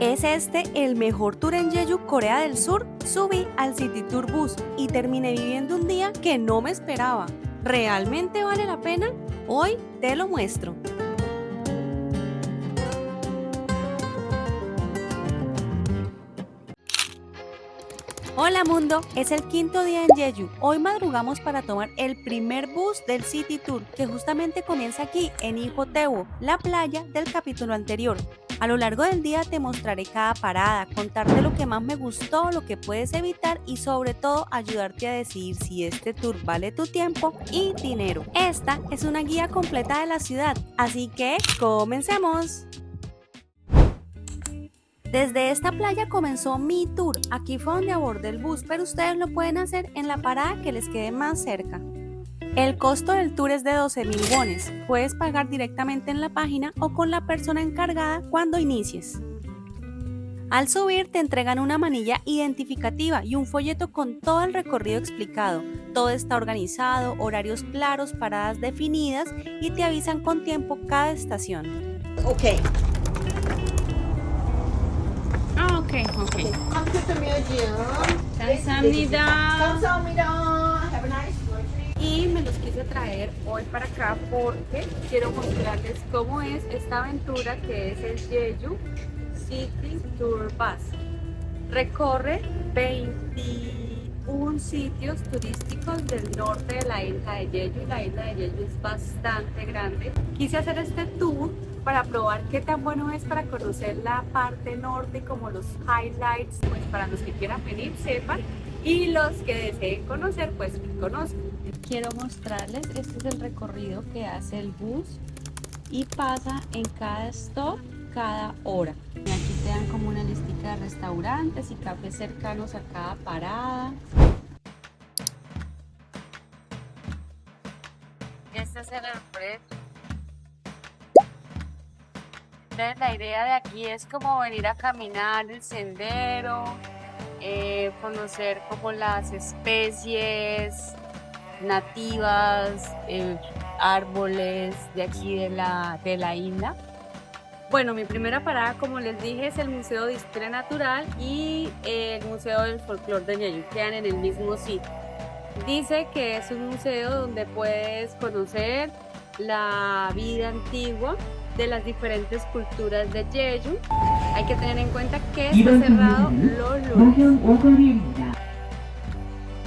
¿Es este el mejor tour en Jeju, Corea del Sur? Subí al City Tour Bus y terminé viviendo un día que no me esperaba. ¿Realmente vale la pena? Hoy te lo muestro. Hola mundo, es el quinto día en Jeju. Hoy madrugamos para tomar el primer bus del City Tour, que justamente comienza aquí en Ipoteo, la playa del capítulo anterior. A lo largo del día te mostraré cada parada, contarte lo que más me gustó, lo que puedes evitar y sobre todo ayudarte a decidir si este tour vale tu tiempo y dinero. Esta es una guía completa de la ciudad, así que comencemos. Desde esta playa comenzó mi tour, aquí fue donde abordé el bus, pero ustedes lo pueden hacer en la parada que les quede más cerca. El costo del tour es de 12.000 wones, puedes pagar directamente en la página o con la persona encargada cuando inicies. Al subir te entregan una manilla identificativa y un folleto con todo el recorrido explicado. Todo está organizado, horarios claros, paradas definidas y te avisan con tiempo cada estación. Okay. Okay. Come to the museum. 감사합니다. 감사합니다. Have a nice day. Y me los quise traer hoy para acá porque quiero mostrarles cómo es esta aventura que es el Jeju City Tour Bus. Recorre 21 sitios turísticos del norte de la isla de Jeju y la isla de Jeju es bastante grande. Quise hacer este tour para probar qué tan bueno es para conocer la parte norte, como los highlights, pues para los que quieran venir sepan y los que deseen conocer pues conozcan. Quiero mostrarles, este es el recorrido que hace el bus y pasa en cada stop cada hora. Y aquí te dan como una listica de restaurantes y cafés cercanos a cada parada. Este es el alfred. Entonces la idea de aquí es como venir a caminar el sendero, conocer como las especies nativas, árboles de aquí de la isla. Bueno, mi primera parada, como les dije, es el Museo de Historia Natural y el Museo del Folclore de Jeju, quedan en el mismo sitio. Dice que es un museo donde puedes conocer la vida antigua de las diferentes culturas de Jeju. Hay que tener en cuenta que está cerrado los lunes.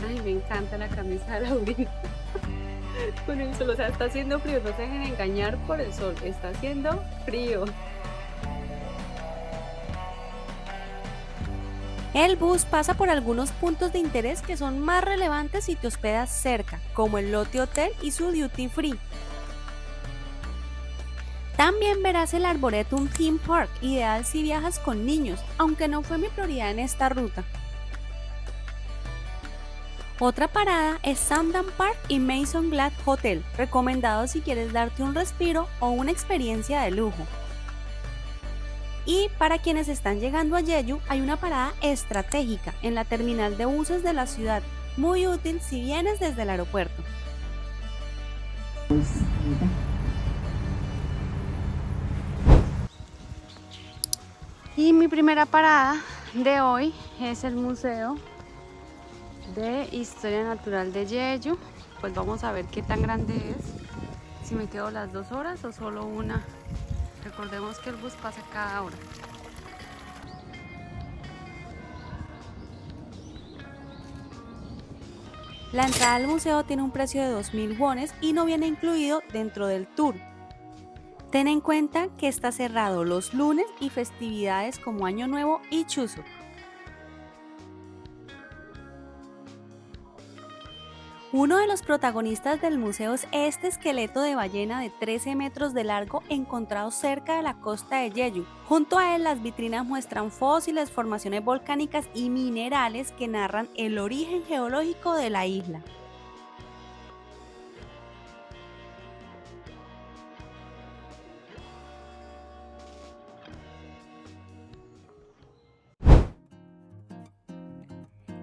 Ay, me encanta la camisa de Laurita. Con el sol, o sea, está haciendo frío, no se dejen engañar por el sol, está haciendo frío. El bus pasa por algunos puntos de interés que son más relevantes si te hospedas cerca, como el Lotte Hotel y su Duty Free. También verás el Arboretum Theme Park, ideal si viajas con niños, aunque no fue mi prioridad en esta ruta. Otra parada es Sangam Park y Maison Glad Hotel, recomendado si quieres darte un respiro o una experiencia de lujo. Y para quienes están llegando a Jeju, hay una parada estratégica en la terminal de buses de la ciudad, muy útil si vienes desde el aeropuerto. Y mi primera parada de hoy es el Museo de Historia Natural de Jeju. Pues vamos a ver qué tan grande es, si me quedo las 2 horas o solo una. Recordemos que el bus pasa cada hora. La entrada al museo tiene un precio de 2.000 wones y no viene incluido dentro del tour. Ten en cuenta que está cerrado los lunes y festividades como Año Nuevo y Chuseok. Uno de los protagonistas del museo es este esqueleto de ballena de 13 metros de largo encontrado cerca de la costa de Jeju. Junto a él, las vitrinas muestran fósiles, formaciones volcánicas y minerales que narran el origen geológico de la isla.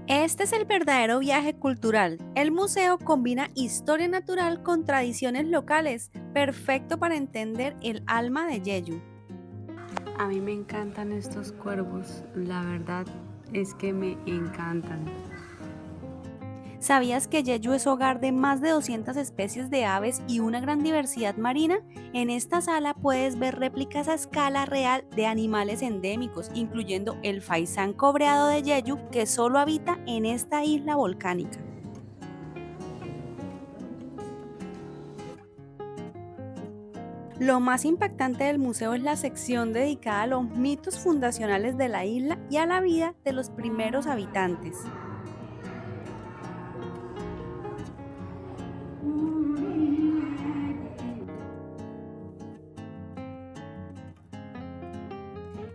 Este es el verdadero viaje cultural. El museo combina historia natural con tradiciones locales, perfecto para entender el alma de Jeju. A mí me encantan estos cuervos, la verdad es que me encantan. ¿Sabías que Jeju es hogar de más de 200 especies de aves y una gran diversidad marina? En esta sala puedes ver réplicas a escala real de animales endémicos, incluyendo el faisán cobreado de Jeju, que solo habita en esta isla volcánica. Lo más impactante del museo es la sección dedicada a los mitos fundacionales de la isla y a la vida de los primeros habitantes.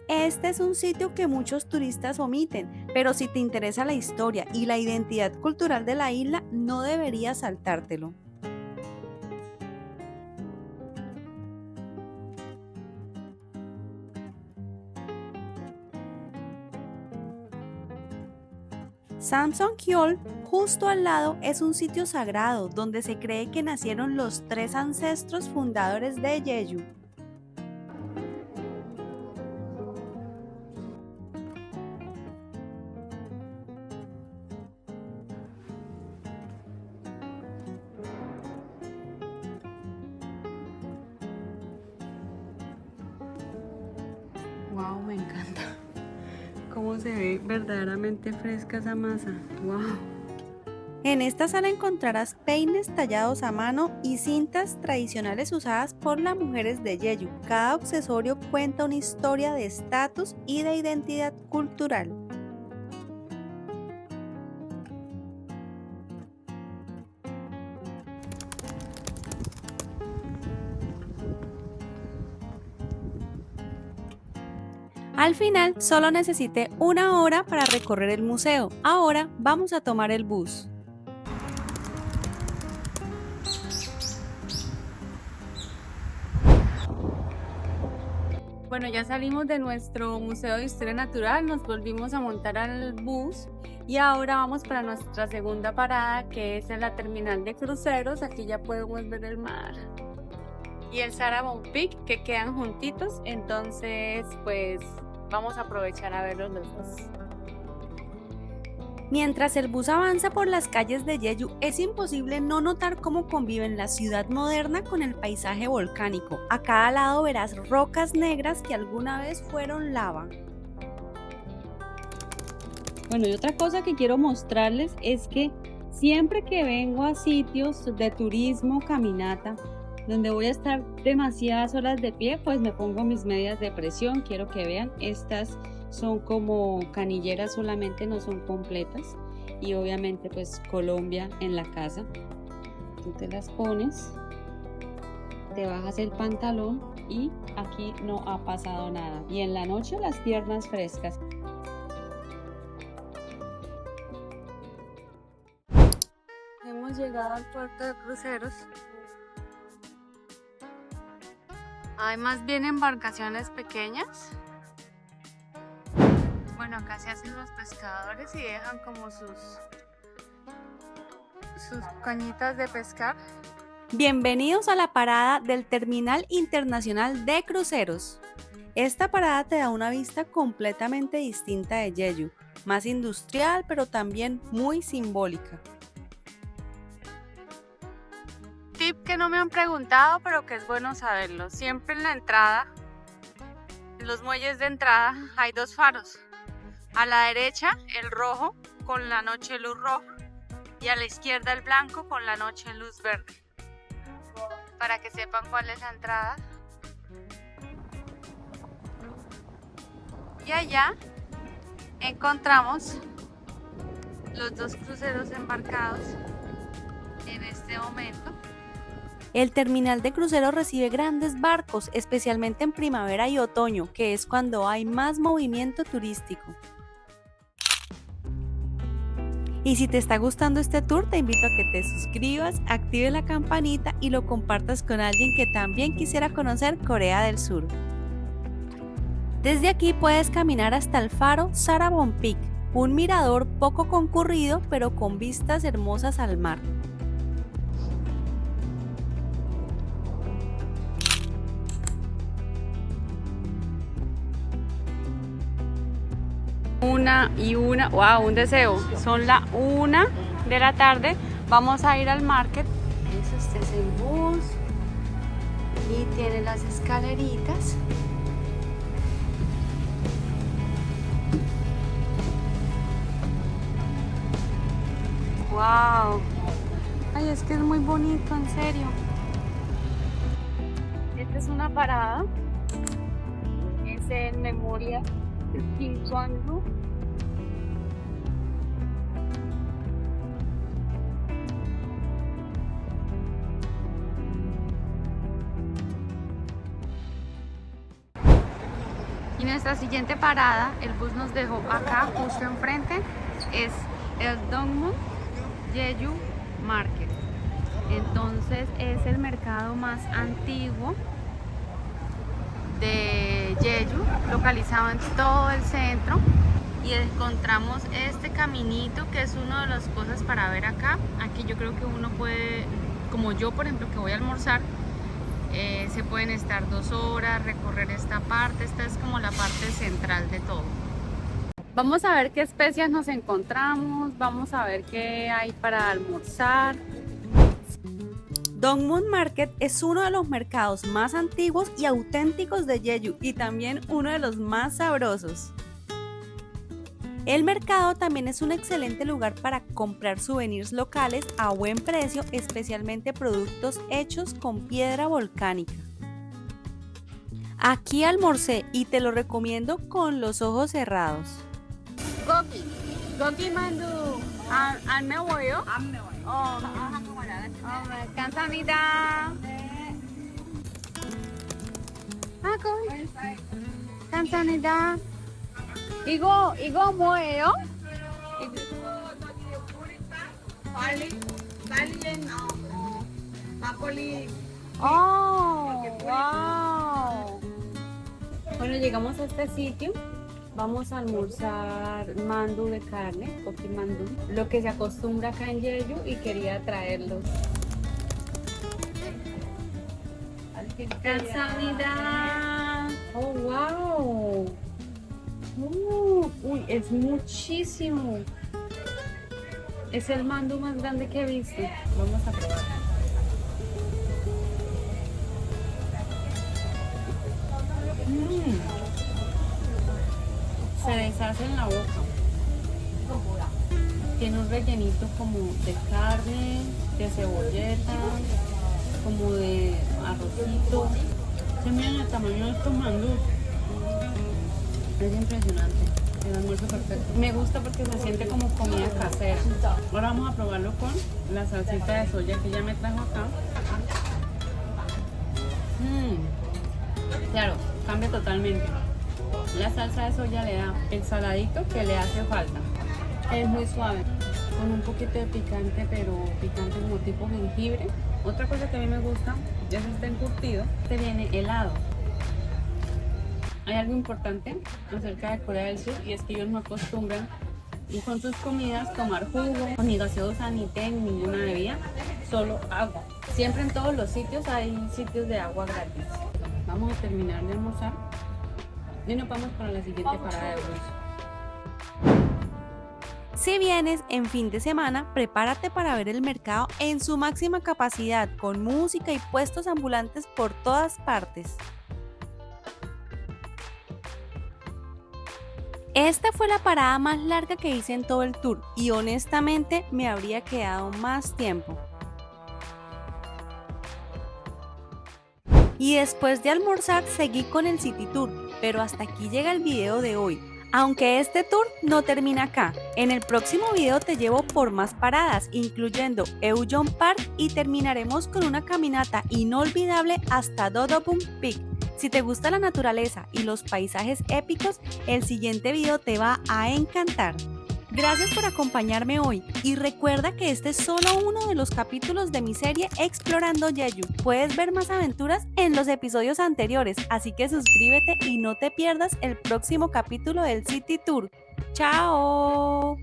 Este es un sitio que muchos turistas omiten, pero si te interesa la historia y la identidad cultural de la isla, no deberías saltártelo. Samson Kyool, justo al lado, es un sitio sagrado donde se cree que nacieron los 3 ancestros fundadores de Jeju. Wow, me encanta. Cómo se ve verdaderamente fresca esa masa. Wow. En esta sala encontrarás peines tallados a mano y cintas tradicionales usadas por las mujeres de Jeju. Cada accesorio cuenta una historia de estatus y de identidad cultural. Al final, solo necesité 1 hora para recorrer el museo. Ahora vamos a tomar el bus. Bueno, ya salimos de nuestro Museo de Historia Natural, nos volvimos a montar al bus y ahora vamos para nuestra segunda parada, que es en la terminal de cruceros. Aquí ya podemos ver el mar y el Sarabon Peak, que quedan juntitos, entonces pues vamos a aprovechar a verlos los dos. Mientras el bus avanza por las calles de Jeju, es imposible no notar cómo conviven la ciudad moderna con el paisaje volcánico. A cada lado verás rocas negras que alguna vez fueron lava. Bueno, y otra cosa que quiero mostrarles es que siempre que vengo a sitios de turismo, caminata, donde voy a estar demasiadas horas de pie, pues me pongo mis medias de presión. Quiero que vean, estas son como canilleras solamente, no son completas. Y obviamente pues Colombia en la casa. Tú te las pones, te bajas el pantalón y aquí no ha pasado nada. Y en la noche las piernas frescas. Hemos llegado al puerto de cruceros. Hay más bien embarcaciones pequeñas. Bueno, acá se hacen los pescadores y dejan como sus cañitas de pescar. Bienvenidos a la parada del Terminal Internacional de Cruceros. Esta parada te da una vista completamente distinta de Jeju, más industrial pero también muy simbólica. Tip que no me han preguntado, pero que es bueno saberlo. Siempre en la entrada, en los muelles de entrada, hay 2 faros. A la derecha, el rojo con la noche luz roja y a la izquierda el blanco con la noche luz verde. Para que sepan cuál es la entrada. Y allá encontramos los 2 cruceros embarcados en este momento. El terminal de cruceros recibe grandes barcos, especialmente en primavera y otoño, que es cuando hay más movimiento turístico. Y si te está gustando este tour, te invito a que te suscribas, actives la campanita y lo compartas con alguien que también quisiera conocer Corea del Sur. Desde aquí puedes caminar hasta el faro Sarabon Peak, un mirador poco concurrido pero con vistas hermosas al mar. Wow, un deseo. Son la 1 de la tarde. Vamos a ir al market. Este es el bus y tiene las escaleritas. Wow. Ay, es que es muy bonito, en serio. Esta es una parada. Es en memoria de Kim Jong-un. Y nuestra siguiente parada, el bus nos dejó acá, justo enfrente, es el Dongmun Jeju Market. Entonces es el mercado más antiguo de Jeju, localizado en todo el centro. Y encontramos este caminito, que es una de las cosas para ver acá. Aquí yo creo que uno puede, como yo por ejemplo que voy a almorzar, se pueden estar 2 horas, recorrer esta parte. Esta es como la parte central de todo. Vamos a ver qué especias nos encontramos, vamos a ver qué hay para almorzar. Dongmun Market es uno de los mercados más antiguos y auténticos de Jeju y también uno de los más sabrosos. El mercado también es un excelente lugar para comprar souvenirs locales a buen precio, especialmente productos hechos con piedra volcánica. Aquí almorcé y te lo recomiendo con los ojos cerrados. Goki mandu 안 매워요? 안 매워요. 감사합니다. 감사합니다. 이거 뭐예요? Salen 막걸리. Oh, wow. Bueno, llegamos a este sitio. Vamos a almorzar mandu de carne, goki mandu, lo que se acostumbra acá en Jeju, y quería traerlos. 감사합니다. Oh, wow. Uy, es muchísimo. Es el mandu más grande que he visto. Vamos a probar. Se deshace en la boca. Tiene un rellenito como de carne, de cebolleta, como de arrocito. Se miran el tamaño de estos mandús. Es impresionante. El almuerzo perfecto. Me gusta porque se siente como comida casera. Ahora vamos a probarlo con la salsita de soya que ya me trajo acá. Claro, cambia totalmente. La salsa de soya le da el saladito que le hace falta. Es muy suave, con un poquito de picante, pero picante como tipo jengibre. Otra cosa que a mí me gusta, ya se está encurtido, este viene helado. Hay algo importante acerca de Corea del Sur, y es que ellos no acostumbran con sus comidas tomar jugo, ni gaseosa, ni té, ni ninguna bebida, solo agua. Siempre en todos los sitios hay sitios de agua gratis. Vamos a terminar de almorzar y nos vamos para la siguiente parada de bus. Si vienes en fin de semana, prepárate para ver el mercado en su máxima capacidad, con música y puestos ambulantes por todas partes. Esta fue la parada más larga que hice en todo el tour y honestamente me habría quedado más tiempo. Y después de almorzar seguí con el City Tour, pero hasta aquí llega el video de hoy. Aunque este tour no termina acá, en el próximo video te llevo por más paradas, incluyendo Eugyeong Park, y terminaremos con una caminata inolvidable hasta Dodopum Peak. Si te gusta la naturaleza y los paisajes épicos, el siguiente video te va a encantar. Gracias por acompañarme hoy y recuerda que este es solo uno de los capítulos de mi serie Explorando Jeju. Puedes ver más aventuras en los episodios anteriores, así que suscríbete y no te pierdas el próximo capítulo del City Tour. ¡Chao!